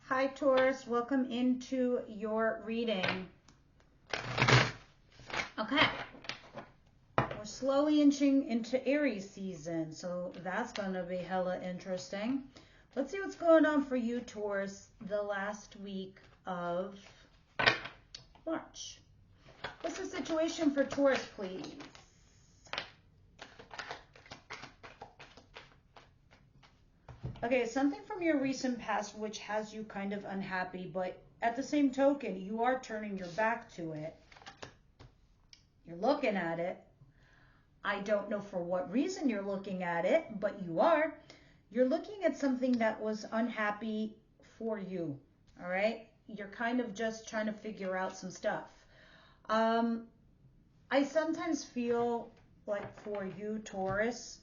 Hi Taurus, welcome into your reading. Okay, we're slowly inching into Aries season, so that's going to be hella interesting. Let's see what's going on for you, Taurus, the last week of March. What's the situation for Taurus, please? Okay, something from your recent past which has you kind of unhappy, but at the same token, you are turning your back to it. You're looking at it. I don't know for what reason you're looking at it, but you are. You're looking at something that was unhappy for you, all right? You're kind of just trying to figure out some stuff. I sometimes feel like for you, Taurus,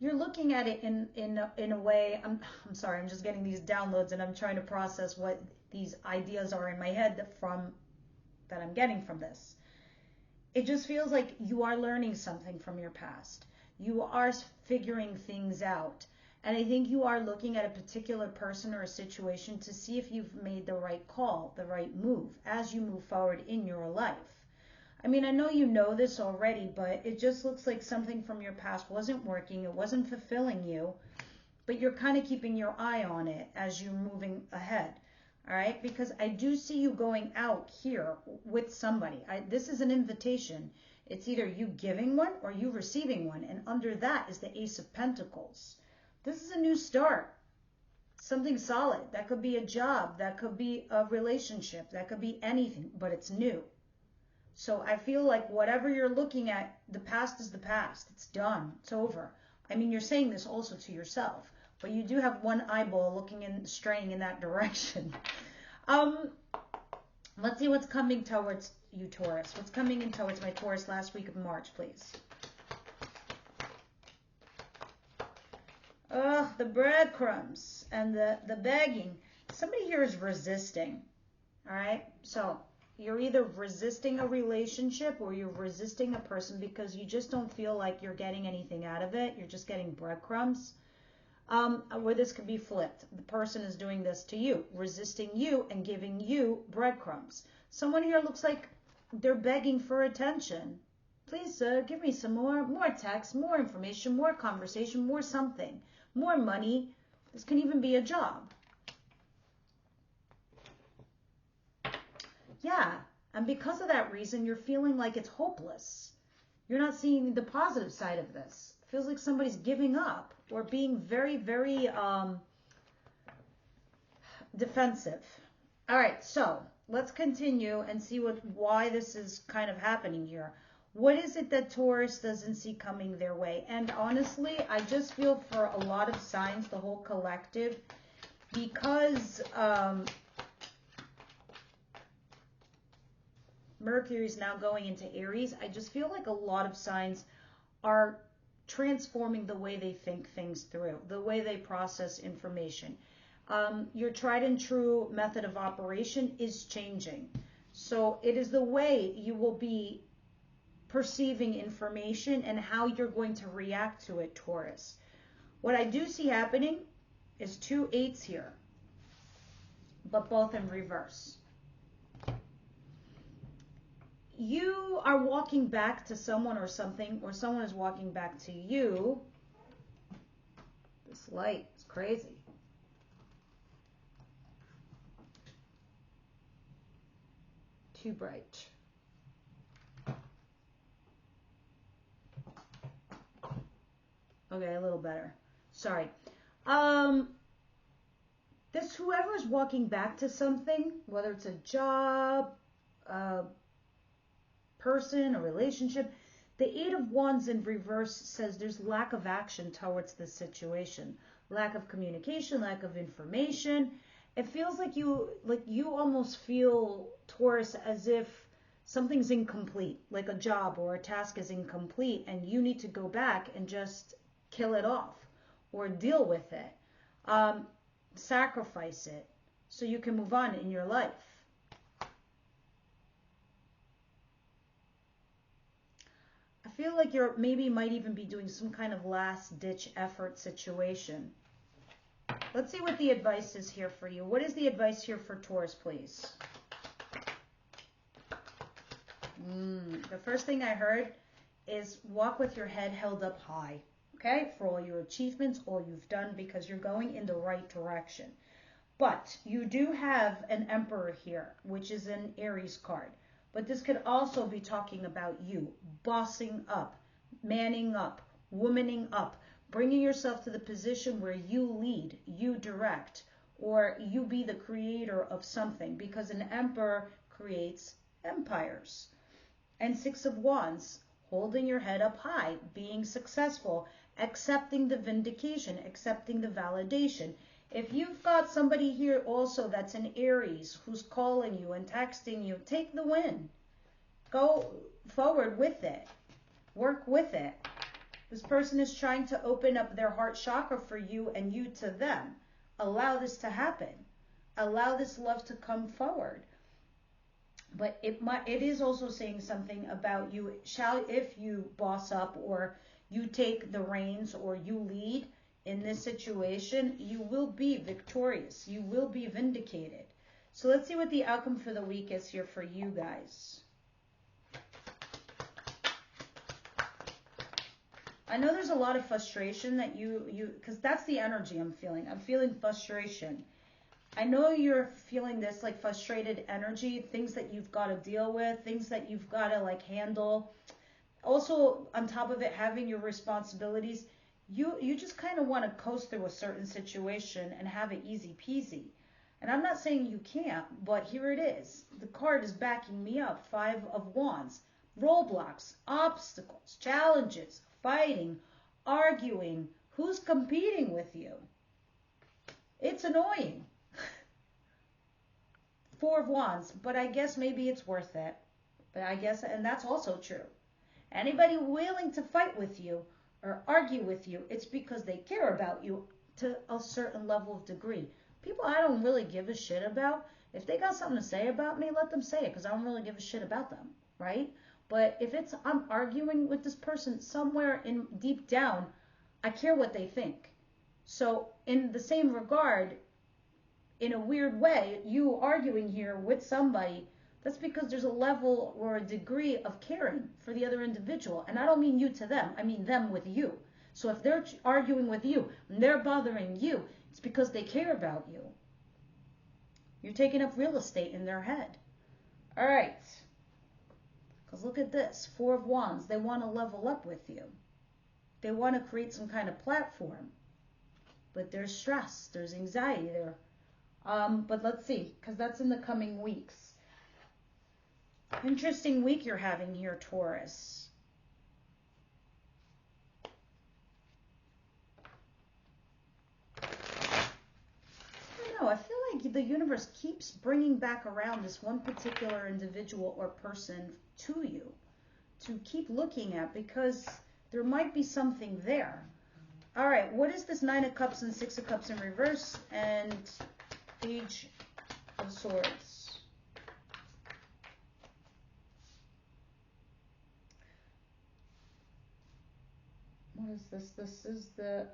you're looking at it in a way, I'm sorry, I'm just getting these downloads and I'm trying to process what these ideas are in my head that I'm getting from this. It just feels like you are learning something from your past. You are figuring things out. And I think you are looking at a particular person or a situation to see if you've made the right call, the right move as you move forward in your life. I mean, I know you know this already, but it just looks like something from your past wasn't working. It wasn't fulfilling you, but you're kind of keeping your eye on it as you're moving ahead. All right, because I do see you going out here with somebody. This is an invitation. It's either you giving one or you receiving one. And under that is the Ace of Pentacles. This is a new start. Something solid. That could be a job. That could be a relationship. That could be anything, but it's new. So I feel like whatever you're looking at, the past is the past. It's done. It's over. I mean, you're saying this also to yourself. But you do have one eyeball looking in, straying in that direction. Let's see what's coming towards you, Taurus. What's coming in towards my Taurus last week of March, please? Oh, the breadcrumbs and the begging. Somebody here is resisting. All right? So you're either resisting a relationship or you're resisting a person because you just don't feel like you're getting anything out of it. You're just getting breadcrumbs. Where this could be flipped. The person is doing this to you, resisting you and giving you breadcrumbs. Someone here looks like they're begging for attention. Please, give me some more text, more information, more conversation, more something, more money. This can even be a job. Yeah, and because of that reason, you're feeling like it's hopeless. You're not seeing the positive side of this. It feels like somebody's giving up or being very, very defensive. All right, so let's continue and see why this is kind of happening here. What is it that Taurus doesn't see coming their way? And honestly, I just feel for a lot of signs, the whole collective, because Mercury is now going into Aries, I just feel like a lot of signs are transforming the way they think things through, the way they process information. Your tried and true method of operation is changing. So it is the way you will be perceiving information and how you're going to react to it, Taurus. What I do see happening is 2 8s here, but both in reverse. You are walking back to someone or something, or someone is walking back to you. This light is crazy. Too bright. Okay, a little better. Sorry. This whoever is walking back to something, whether it's a job, person, a relationship, the 8 of Wands in reverse says there's lack of action towards this situation, lack of communication, lack of information. It feels like you almost feel, Taurus, as if something's incomplete, like a job or a task is incomplete and you need to go back and just kill it off or deal with it, sacrifice it so you can move on in your life. I feel like might even be doing some kind of last ditch effort situation. Let's see what the advice is here for you. What is the advice here for Taurus, please? The first thing I heard is walk with your head held up high, okay? For all your achievements, all you've done, because you're going in the right direction. But you do have an Emperor here, which is an Aries card. But this could also be talking about you, bossing up, manning up, womaning up, bringing yourself to the position where you lead, you direct, or you be the creator of something, because an Emperor creates empires. And Six of Wands, holding your head up high, being successful, accepting the vindication, accepting the validation. If you've got somebody here also that's an Aries who's calling you and texting you, take the win. Go forward with it. Work with it. This person is trying to open up their heart chakra for you and you to them. Allow this to happen. Allow this love to come forward. But it is also saying something about you. If you boss up or you take the reins or you lead in this situation, you will be victorious. You will be vindicated. So let's see what the outcome for the week is here for you guys. I know there's a lot of frustration that because that's the energy I'm feeling. I'm feeling frustration. I know you're feeling this like frustrated energy, things that you've got to deal with, things that you've got to like handle. Also, on top of it, having your responsibilities, you just kind of want to coast through a certain situation and have it easy peasy. And I'm not saying you can't, but here it is. The card is backing me up. 5 of Wands. Roadblocks, obstacles, challenges, fighting, arguing. Who's competing with you? It's annoying. 4 of Wands, but I guess maybe it's worth it. But I guess, and that's also true. Anybody willing to fight with you or argue with you, it's because they care about you to a certain level of degree. People I don't really give a shit about, if they got something to say about me, let them say it, because I don't really give a shit about them, right? But if I'm arguing with this person somewhere in deep down, I care what they think. So in the same regard, in a weird way, you arguing here with somebody, that's because there's a level or a degree of caring for the other individual. And I don't mean you to them, I mean them with you. So if they're arguing with you and they're bothering you, it's because they care about you. You're taking up real estate in their head. All right. Because look at this, 4 of Wands. They want to level up with you. They want to create some kind of platform. But there's stress, there's anxiety there. But let's see, because that's in the coming weeks. Interesting week you're having here, Taurus. I don't know, I feel like the universe keeps bringing back around this one particular individual or person to you to keep looking at, because there might be something there. All right, what is this 9 of Cups and 6 of Cups in reverse and Page of Swords? What is this? This is the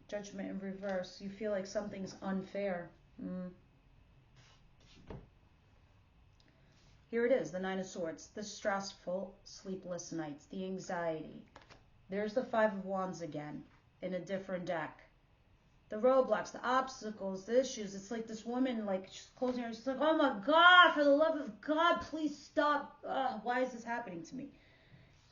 Judgment in reverse. You feel like something's unfair. Here it is, the 9 of Swords. The stressful, sleepless nights, the anxiety. There's the 5 of Wands again in a different deck. The roadblocks, the obstacles, the issues. It's like this woman, like, she's closing her eyes. She's like, oh my God, for the love of God, please stop. Why is this happening to me?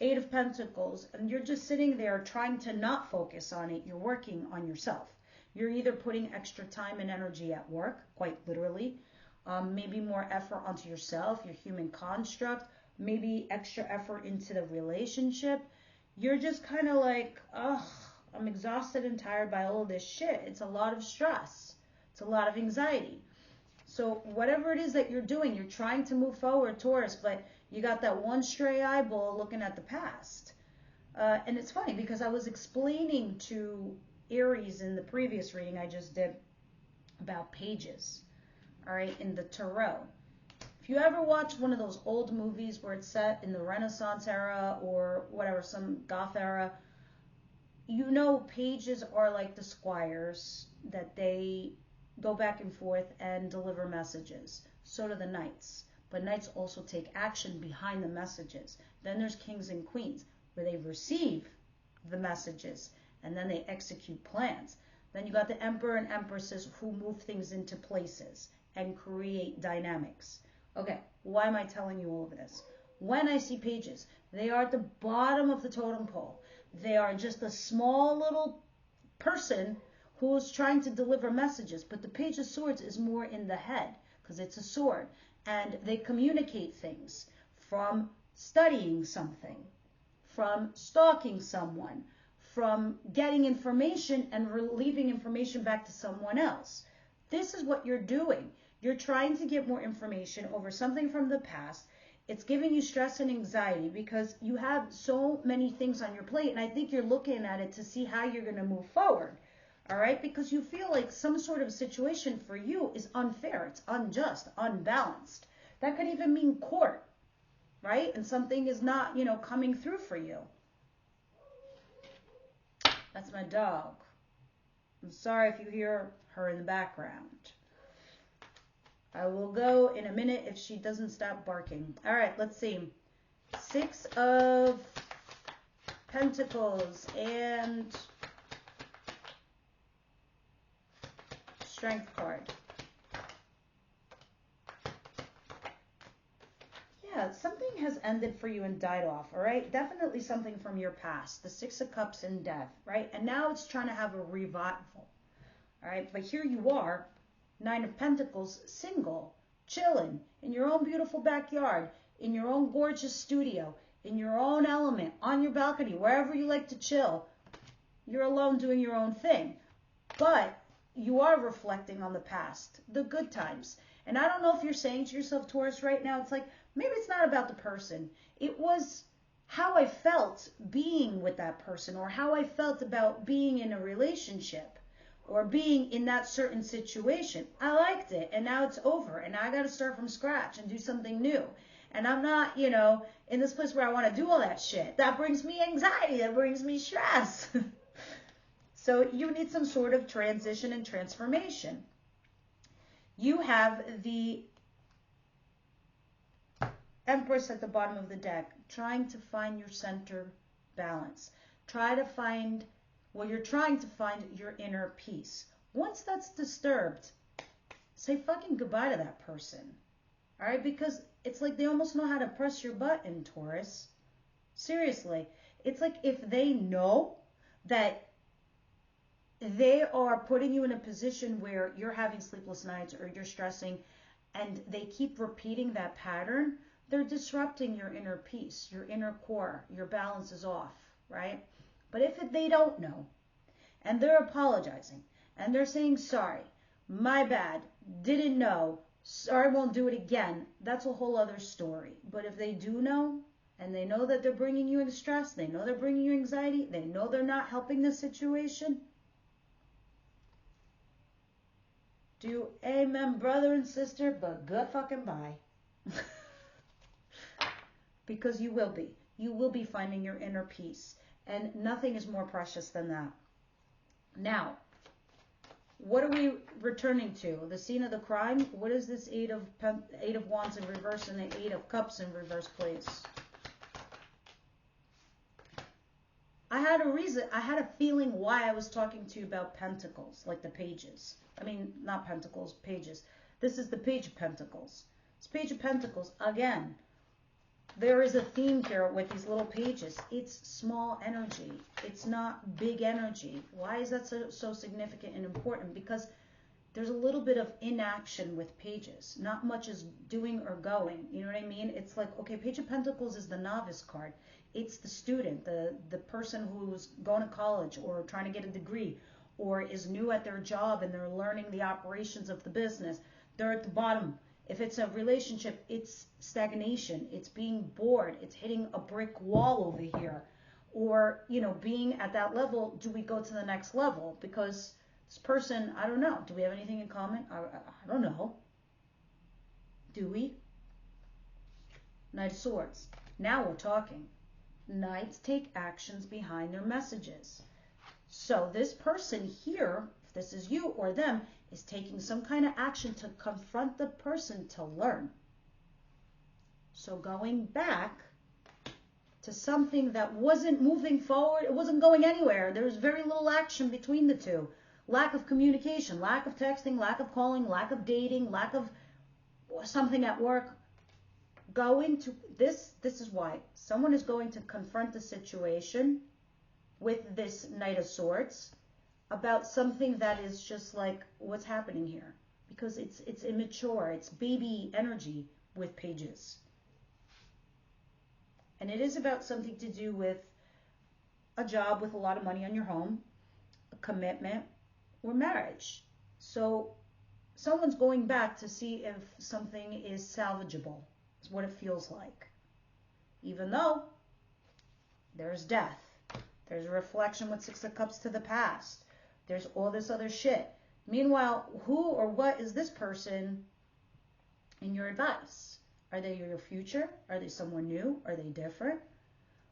8 of Pentacles. And you're just sitting there trying to not focus on it. You're working on yourself. You're either putting extra time and energy at work, quite literally. Maybe more effort onto yourself, your human construct. Maybe extra effort into the relationship. You're just kind of like, ugh. I'm exhausted and tired by all of this shit. It's a lot of stress. It's a lot of anxiety. So whatever it is that you're doing, you're trying to move forward, Taurus, but you got that one stray eyeball looking at the past. And it's funny because I was explaining to Aries in the previous reading I just did about pages, all right, in the Tarot. If you ever watch one of those old movies where it's set in the Renaissance era or whatever, some goth era, you know, pages are like the squires, that they go back and forth and deliver messages. So do the knights. But knights also take action behind the messages. Then there's kings and queens, where they receive the messages and then they execute plans. Then you got the emperor and empresses, who move things into places and create dynamics. Okay, why am I telling you all of this? When I see pages, they are at the bottom of the totem pole. They are just a small little person who's trying to deliver messages. But the page of swords is more in the head, because it's a sword. And they communicate things from studying something, from stalking someone, from getting information and leaving information back to someone else. This is what you're doing. You're trying to get more information over something from the past. It's giving you stress and anxiety because you have so many things on your plate, and I think you're looking at it to see how you're going to move forward. All right? Because you feel like some sort of situation for you is unfair, it's unjust, unbalanced. That could even mean court, right? And something is not, coming through for you. That's my dog. I'm sorry if you hear her in the background. I will go in a minute if she doesn't stop barking. All right, let's see. 6 of Pentacles and Strength card. Yeah, something has ended for you and died off, all right? Definitely something from your past. The 6 of Cups and Death, right? And now it's trying to have a revival, all right? But here you are, 9 of Pentacles, single, chilling, in your own beautiful backyard, in your own gorgeous studio, in your own element, on your balcony, wherever you like to chill. You're alone doing your own thing. But you are reflecting on the past, the good times. And I don't know if you're saying to yourself, Taurus, right now, it's like, maybe it's not about the person. It was how I felt being with that person, or how I felt about being in a relationship, or being in that certain situation. I liked it, and now it's over, and now I got to start from scratch and do something new. And I'm not, in this place where I want to do all that shit. That brings me anxiety. That brings me stress. So you need some sort of transition and transformation. You have the Empress at the bottom of the deck, trying to find your center balance. You're trying to find your inner peace. Once that's disturbed, say fucking goodbye to that person. All right? Because it's like they almost know how to press your button, Taurus. Seriously. It's like if they know that they are putting you in a position where you're having sleepless nights or you're stressing, and they keep repeating that pattern, they're disrupting your inner peace, your inner core. Your balance is off, right? But if they don't know, and they're apologizing, and they're saying, sorry, my bad, didn't know, sorry, won't do it again, that's a whole other story. But if they do know, and they know that they're bringing you in stress, they know they're bringing you anxiety, they know they're not helping the situation, do amen, brother and sister, but good fucking bye. Because you will be. You will be finding your inner peace. And nothing is more precious than that. Now, what are we returning to? The scene of the crime? What is this Eight of Wands in reverse and the 8 of Cups in reverse, please? I had a reason. I had a feeling why I was talking to you about Pentacles, like the pages. I mean, not Pentacles, pages. This is the Page of Pentacles. It's Page of Pentacles again. There is a theme here with these little pages. It's small energy. It's not big energy. Why is that so significant and important? Because there's a little bit of inaction with pages. Not much is doing or going. You know what I mean? It's like, okay, Page of Pentacles is the novice card. It's the student, the person who's going to college or trying to get a degree or is new at their job and they're learning the operations of the business. They're at the bottom. If it's a relationship, it's stagnation. It's being bored. It's hitting a brick wall over here. Or, being at that level, do we go to the next level? Because this person, I don't know. Do we have anything in common? I don't know. Do we? Knight of Swords. Now we're talking. Knights take actions behind their messages. So this person here, if this is you or them, is taking some kind of action to confront the person to learn. So going back to something that wasn't moving forward, it wasn't going anywhere. There was very little action between the two. Lack of communication, lack of texting, lack of calling, lack of dating, lack of something at work. Going to this is why someone is going to confront the situation with this Knight of Swords about something that is just like, what's happening here? Because it's immature, it's baby energy with pages. And it is about something to do with a job with a lot of money on your home, a commitment, or marriage. So someone's going back to see if something is salvageable. It's what it feels like. Even though there's death. There's a reflection with Six of Cups to the past. There's all this other shit. Meanwhile, who or what is this person in your advice? Are they your future? Are they someone new? Are they different?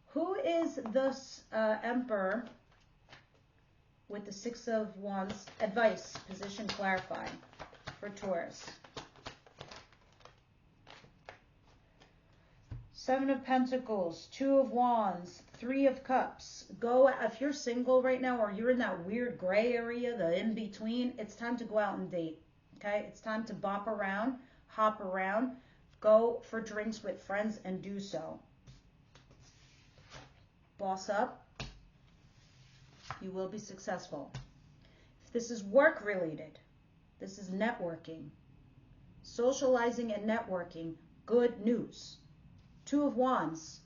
Who is this Emperor with the Six of Wands? Advice, position clarifying for Taurus. Seven of Pentacles, Two of Wands, Three of Cups. Go, if you're single right now or you're in that weird gray area, the in-between, it's time to go out and date, okay? It's time to bop around, hop around, go for drinks with friends and do so. Boss up. You will be successful. If this is work related, this is networking. Socializing and networking, good news. Two of Wands.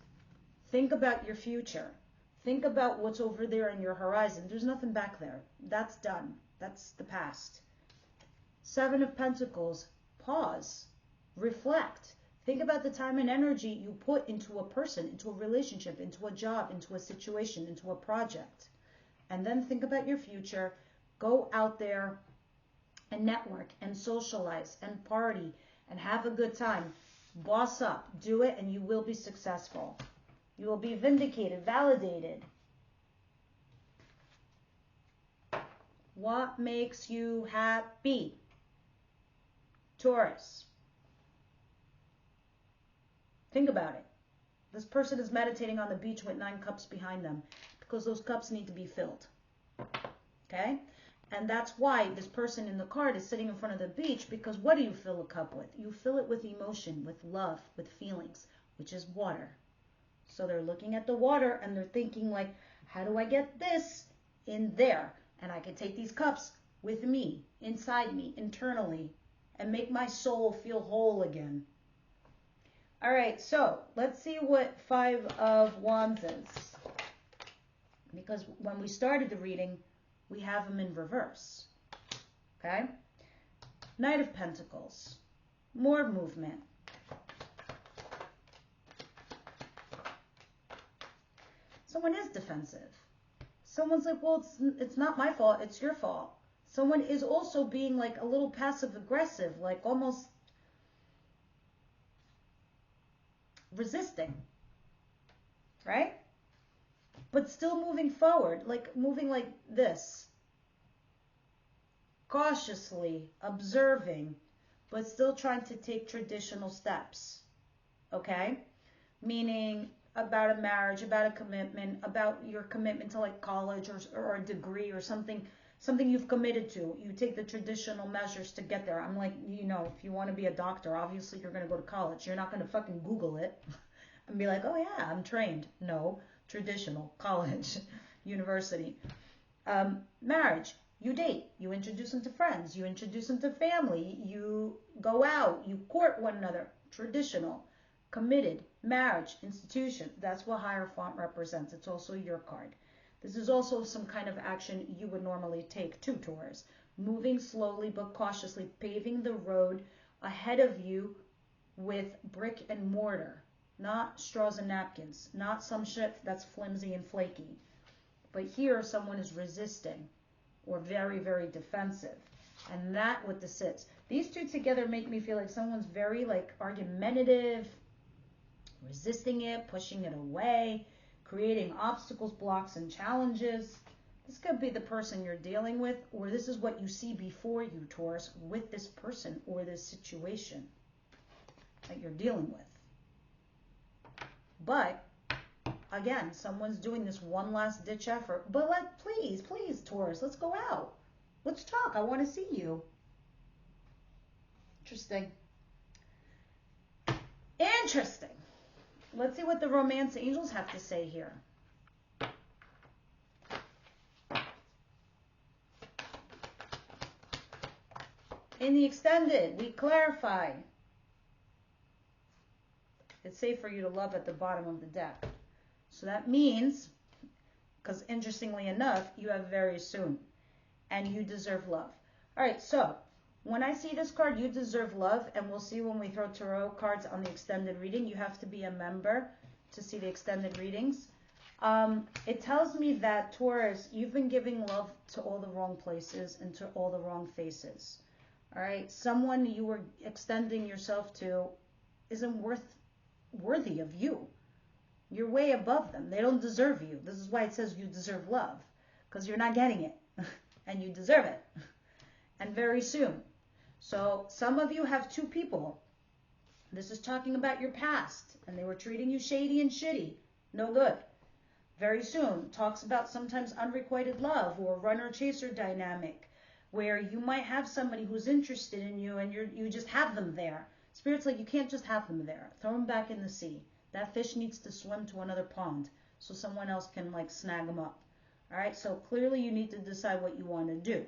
Think about your future. Think about what's over there in your horizon. There's nothing back there. That's done. That's the past. Seven of Pentacles. Pause. Reflect. Think about the time and energy you put into a person, into a relationship, into a job, into a situation, into a project. And then think about your future. Go out there and network and socialize and party and have a good time. Boss up. Do it and you will be successful. You will be vindicated, validated. What makes you happy? Taurus. Think about it. This person is meditating on the beach with 9 cups behind them because those cups need to be filled. Okay? And that's why this person in the card is sitting in front of the beach, because what do you fill a cup with? You fill it with emotion, with love, with feelings, which is water. So they're looking at the water and they're thinking like, how do I get this in there? And I can take these cups with me, inside me, internally, and make my soul feel whole again. All right, so let's see what Five of Wands is. Because when we started the reading, we have them in reverse. Okay? Knight of Pentacles. More movement. Someone is defensive. Someone's like, well, it's not my fault, it's your fault. Someone is also being like a little passive aggressive, like almost resisting, right? But still moving forward, like moving like this. Cautiously, observing, but still trying to take traditional steps, okay? Meaning about a marriage, about a commitment, about your commitment to like college or a degree or something you've committed to. You take the traditional measures to get there. I'm like, you know, if you want to be a doctor, obviously you're going to go to college. You're not going to fucking Google it and be like, oh yeah, I'm trained. No, traditional, college, university. Marriage, you date, you introduce them to friends, you introduce them to family, you go out, you court one another, traditional. Committed, marriage, institution. That's what Hierophant represents. It's also your card. This is also some kind of action you would normally take too, Taurus. Moving slowly but cautiously, paving the road ahead of you with brick and mortar. Not straws and napkins. Not some shit that's flimsy and flaky. But here someone is resisting or very, very defensive. And that what this is. These two together make me feel like someone's very like argumentative, resisting it, pushing it away, creating obstacles, blocks, and challenges. This could be the person you're dealing with, or this is what you see before you, Taurus, with this person or this situation that you're dealing with. But again, someone's doing this one last ditch effort. But please, Taurus, let's go out. Let's talk. I want to see you. Interesting. Interesting. Let's see what the romance angels have to say here. In the extended, we clarify. It's safe for you to love at the bottom of the deck. So that means, because interestingly enough, you have very soon. And you deserve love. All right, so when I see this card, you deserve love. And we'll see when we throw tarot cards on the extended reading. You have to be a member to see the extended readings. It tells me that, Taurus, you've been giving love to all the wrong places and to all the wrong faces. All right, someone you were extending yourself to isn't worthy of you. You're way above them. They don't deserve you. This is why it says you deserve love, because you're not getting it, and you deserve it, and very soon. So some of you have two people. This is talking about your past, and they were treating you shady and shitty. No good. Very soon. Talks about sometimes unrequited love or runner-chaser dynamic, where you might have somebody who's interested in you and you just have them there. Spirit's like, you can't just have them there. Throw them back in the sea. That fish needs to swim to another pond so someone else can like snag them up. All right, so clearly you need to decide what you want to do,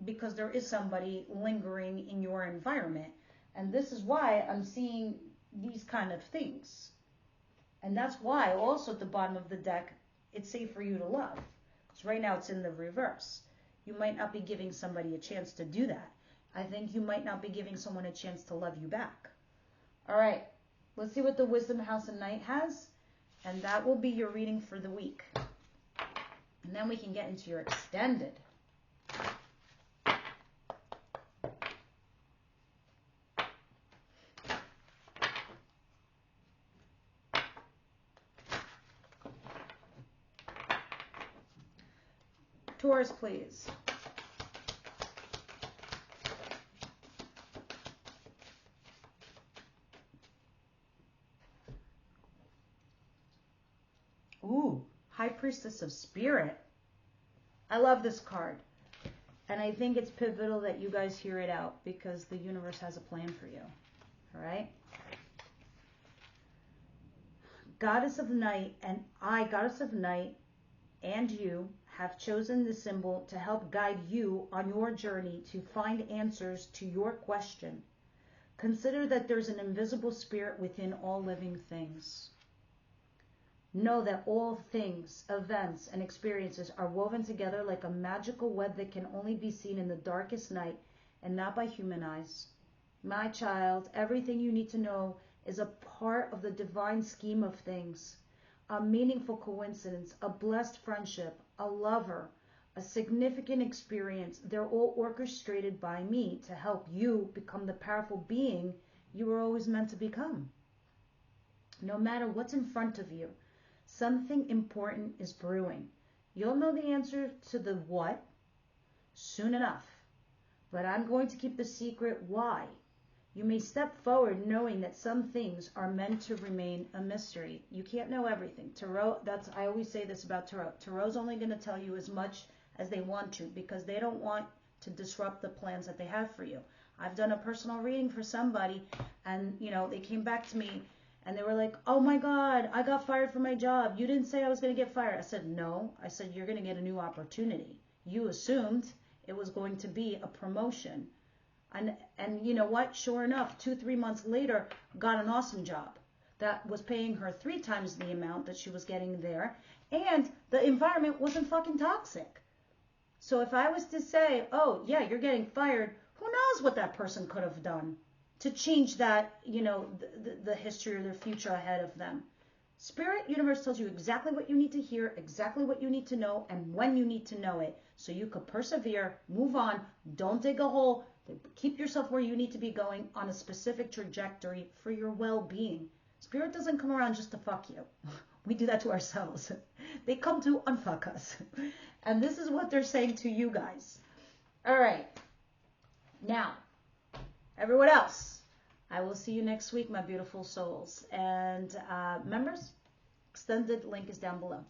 because there is somebody lingering in your environment. And this is why I'm seeing these kind of things. And that's why also at the bottom of the deck, it's safe for you to love. Because right now it's in the reverse. You might not be giving somebody a chance to do that. I think you might not be giving someone a chance to love you back. All right, let's see what the Wisdom House and Knight has. And that will be your reading for the week. And then we can get into your extended. Taurus, please. Ooh, High Priestess of Spirit. I love this card. And I think it's pivotal that you guys hear it out because the universe has a plan for you. All right? Goddess of Night and I, Goddess of Night, and you have chosen the symbol to help guide you on your journey to find answers to your question. Consider that there's an invisible spirit within all living things. Know that all things, events, and experiences are woven together like a magical web that can only be seen in the darkest night and not by human eyes. My child, everything you need to know is a part of the divine scheme of things. A meaningful coincidence, a blessed friendship, a lover, a significant experience. They're all orchestrated by me to help you become the powerful being you were always meant to become. No matter what's in front of you, something important is brewing. You'll know the answer to the what soon enough, but I'm going to keep the secret why. You may step forward knowing that some things are meant to remain a mystery. You can't know everything. Tarot, I always say this about Tarot. Tarot's only going to tell you as much as they want to because they don't want to disrupt the plans that they have for you. I've done a personal reading for somebody and, they came back to me and they were like, oh my God, I got fired from my job. You didn't say I was going to get fired. I said, no. I said, you're going to get a new opportunity. You assumed it was going to be a promotion. And you know what? Sure enough, 2-3 months later, got an awesome job that was paying her 3 times the amount that she was getting there. And the environment wasn't fucking toxic. So if I was to say, oh, yeah, you're getting fired, who knows what that person could have done to change that, the history or the future ahead of them. Spirit universe tells you exactly what you need to hear, exactly what you need to know, and when you need to know it. So you could persevere, move on, don't dig a hole, keep yourself where you need to be going on a specific trajectory for your well-being. Spirit doesn't come around just to fuck you We do that to ourselves. They come to unfuck us. And this is what they're saying to you guys. All right. Now, everyone else, I will see you next week, my beautiful souls. And members, extended link is down below.